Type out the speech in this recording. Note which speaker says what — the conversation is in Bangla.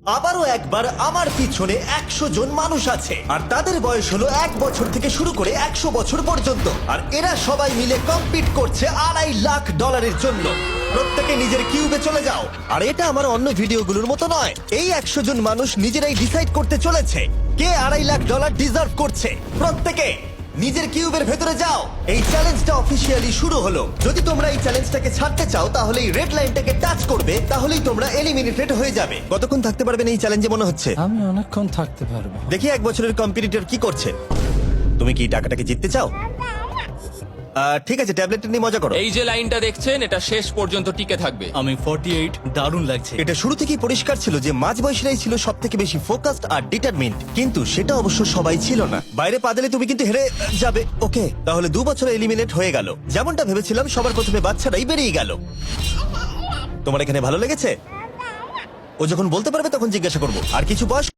Speaker 1: আবারও একবার আমার পিছনে 100 জন মানুষ আছে আর তাদের বয়স হলো 1 বছর থেকে শুরু করে 100 বছর পর্যন্ত। আর এরা সবাই মিলে কম্পিট করছে $2.5 লাখ জন্য। প্রত্যেকে নিজের কিউবে চলে যাও। আর এটা আমার অন্য ভিডিওগুলোর মতো নয়। এই 100 জন মানুষ নিজেরাই ডিসাইড করতে চলেছে কে $2.5 লাখ ডিজার্ভ করছে। প্রত্যেকে নিজের কিউবের ভেতরে যাও। এই চ্যালেঞ্জটা অফিসিয়ালি শুরু হলো। যদি তোমরা এই চ্যালেঞ্জটাকে ছাড়তে চাও তাহলে এই রেড লাইনটাকে টাচ করবে, তাহলেই তোমরা এলিমিনেটেড হয়ে যাবে। কতক্ষণ থাকতে পারবেন এই চ্যালেঞ্জে মনে হচ্ছে?
Speaker 2: আমি অনেকক্ষণ থাকতে পারবো।
Speaker 1: দেখি 1 বছরের কম্পিটিটর কি করছে। তুমি কি টাকাটাকে জিততে চাও? ঠিক আছে, ট্যাবলেটটা নিয়ে মজা করো।
Speaker 3: এই যে লাইনটা দেখছেন এটা শেষ পর্যন্ত টিকে থাকবে।
Speaker 4: আমি 48, দারুণ লাগছে।
Speaker 1: এটা শুরু থেকেই পরিষ্কার ছিল যে মাঝবয়সীরাই ছিল সব থেকে বেশি ফোকাসড আর ডিটারমিন্ড, কিন্তু সেটা অবশ্য সবাই ছিল না। বাইরে পা দিলে তুমি কিন্তু হেরে যাবে। ওকে, তাহলে 2 বছরে এলিমিনেট হয়ে গেল। যেমনটা ভেবেছিলাম, সবার প্রথমে বাচ্চারাই বেরিয়ে গেল। তোমার এখানে ভালো লেগেছে? ও যখন বলতে পারবে তখন জিজ্ঞাসা করবো। আর কিছু বয়স